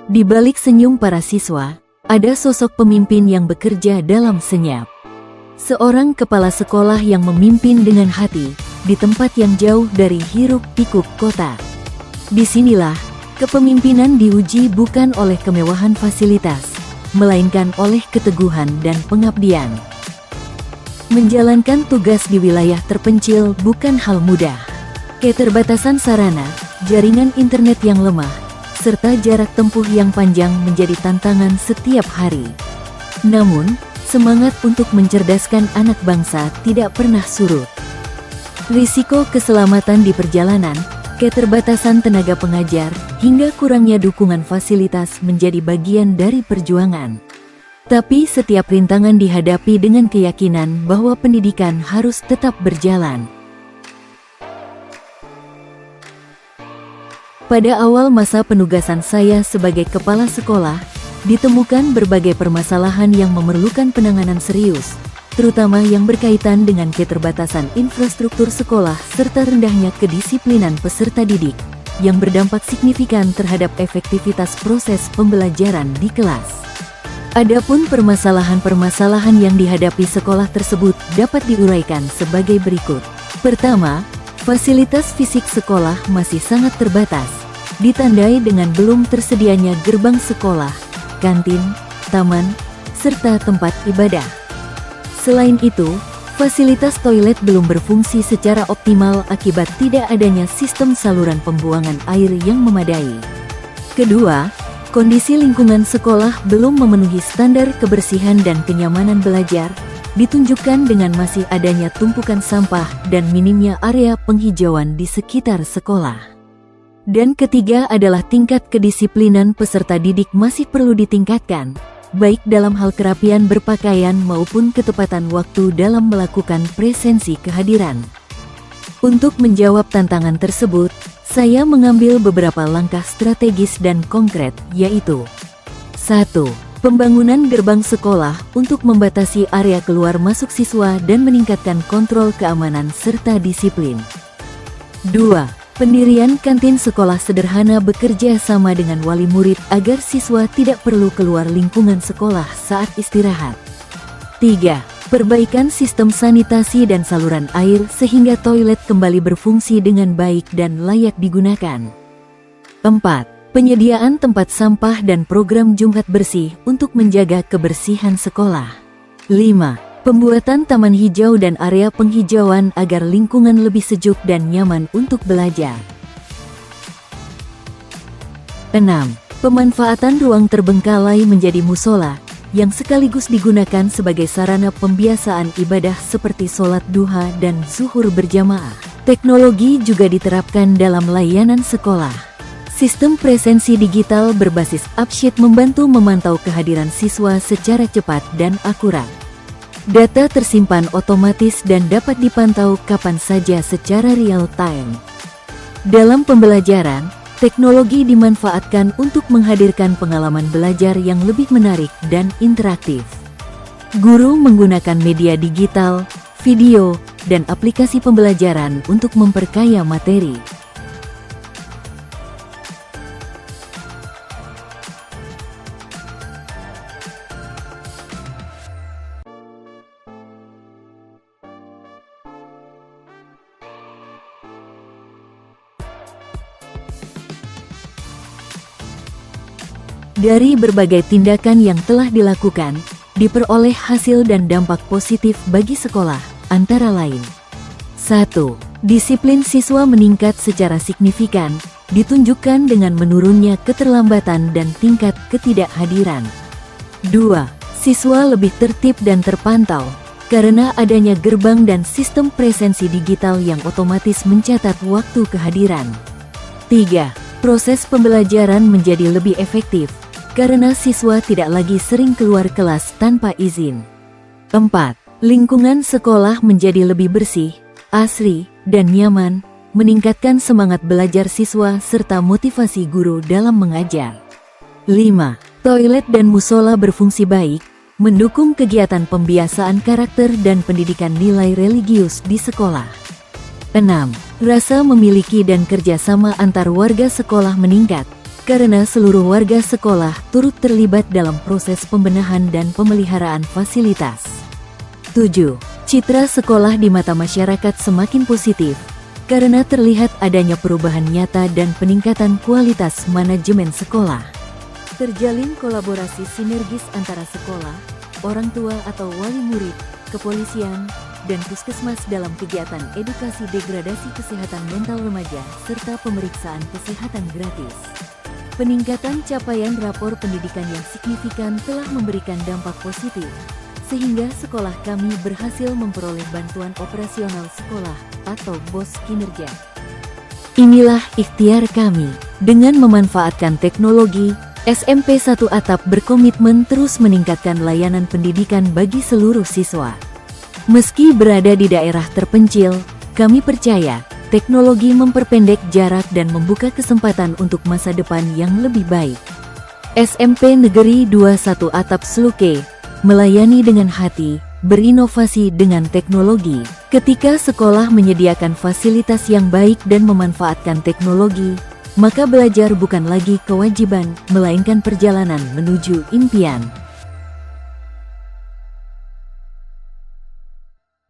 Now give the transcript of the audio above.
Di balik senyum para siswa, ada sosok pemimpin yang bekerja dalam senyap. Seorang kepala sekolah yang memimpin dengan hati, di tempat yang jauh dari hiruk-pikuk kota. Disinilah, kepemimpinan diuji bukan oleh kemewahan fasilitas, melainkan oleh keteguhan dan pengabdian. Menjalankan tugas di wilayah terpencil bukan hal mudah. Keterbatasan sarana, jaringan internet yang lemah, serta jarak tempuh yang panjang menjadi tantangan setiap hari. Namun, semangat untuk mencerdaskan anak bangsa tidak pernah surut. Risiko keselamatan di perjalanan, keterbatasan tenaga pengajar, hingga kurangnya dukungan fasilitas menjadi bagian dari perjuangan. Tapi setiap rintangan dihadapi dengan keyakinan bahwa pendidikan harus tetap berjalan. Pada awal masa penugasan saya sebagai kepala sekolah, ditemukan berbagai permasalahan yang memerlukan penanganan serius, terutama yang berkaitan dengan keterbatasan infrastruktur sekolah serta rendahnya kedisiplinan peserta didik, yang berdampak signifikan terhadap efektivitas proses pembelajaran di kelas. Adapun permasalahan-permasalahan yang dihadapi sekolah tersebut dapat diuraikan sebagai berikut. Pertama, fasilitas fisik sekolah masih sangat terbatas, ditandai dengan belum tersedianya gerbang sekolah, kantin, taman, serta tempat ibadah. Selain itu, fasilitas toilet belum berfungsi secara optimal akibat tidak adanya sistem saluran pembuangan air yang memadai. Kedua, kondisi lingkungan sekolah belum memenuhi standar kebersihan dan kenyamanan belajar, ditunjukkan dengan masih adanya tumpukan sampah dan minimnya area penghijauan di sekitar sekolah. Dan ketiga adalah tingkat kedisiplinan peserta didik masih perlu ditingkatkan, baik dalam hal kerapian berpakaian maupun ketepatan waktu dalam melakukan presensi kehadiran. Untuk menjawab tantangan tersebut, saya mengambil beberapa langkah strategis dan konkret, yaitu 1. Pembangunan gerbang sekolah untuk membatasi area keluar masuk siswa dan meningkatkan kontrol keamanan serta disiplin. 2. Pendirian kantin sekolah sederhana bekerja sama dengan wali murid agar siswa tidak perlu keluar lingkungan sekolah saat istirahat. 3. Perbaikan sistem sanitasi dan saluran air sehingga toilet kembali berfungsi dengan baik dan layak digunakan. 4. Penyediaan tempat sampah dan program Jumat bersih untuk menjaga kebersihan sekolah. 5. Pembuatan taman hijau dan area penghijauan agar lingkungan lebih sejuk dan nyaman untuk belajar. 6. Pemanfaatan ruang terbengkalai menjadi musola, yang sekaligus digunakan sebagai sarana pembiasaan ibadah seperti sholat duha dan zuhur berjamaah. Teknologi juga diterapkan dalam layanan sekolah. Sistem presensi digital berbasis AppSheet membantu memantau kehadiran siswa secara cepat dan akurat. Data tersimpan otomatis dan dapat dipantau kapan saja secara real-time. Dalam pembelajaran, teknologi dimanfaatkan untuk menghadirkan pengalaman belajar yang lebih menarik dan interaktif. Guru menggunakan media digital, video, dan aplikasi pembelajaran untuk memperkaya materi. Dari berbagai tindakan yang telah dilakukan, diperoleh hasil dan dampak positif bagi sekolah, antara lain. 1. Disiplin siswa meningkat secara signifikan, ditunjukkan dengan menurunnya keterlambatan dan tingkat ketidakhadiran. 2. Siswa lebih tertib dan terpantau, karena adanya gerbang dan sistem presensi digital yang otomatis mencatat waktu kehadiran. 3. Proses pembelajaran menjadi lebih efektif, karena siswa tidak lagi sering keluar kelas tanpa izin. 4. Lingkungan sekolah menjadi lebih bersih, asri, dan nyaman, meningkatkan semangat belajar siswa serta motivasi guru dalam mengajar. 5. Toilet dan musola berfungsi baik, mendukung kegiatan pembiasaan karakter dan pendidikan nilai religius di sekolah. 6. Rasa memiliki dan kerjasama antar warga sekolah meningkat, karena seluruh warga sekolah turut terlibat dalam proses pembenahan dan pemeliharaan fasilitas. 7. Citra sekolah di mata masyarakat semakin positif, karena terlihat adanya perubahan nyata dan peningkatan kualitas manajemen sekolah. Terjalin kolaborasi sinergis antara sekolah, orang tua atau wali murid, kepolisian, dan puskesmas dalam kegiatan edukasi degradasi kesehatan mental remaja serta pemeriksaan kesehatan gratis. Peningkatan capaian rapor pendidikan yang signifikan telah memberikan dampak positif, sehingga sekolah kami berhasil memperoleh bantuan operasional sekolah atau BOS kinerja. Inilah ikhtiar kami. Dengan memanfaatkan teknologi, SMP 1 Atap berkomitmen terus meningkatkan layanan pendidikan bagi seluruh siswa. Meski berada di daerah terpencil, kami percaya teknologi memperpendek jarak dan membuka kesempatan untuk masa depan yang lebih baik. SMP Negeri 21 Atap Sluke melayani dengan hati, berinovasi dengan teknologi. Ketika sekolah menyediakan fasilitas yang baik dan memanfaatkan teknologi, maka belajar bukan lagi kewajiban, melainkan perjalanan menuju impian.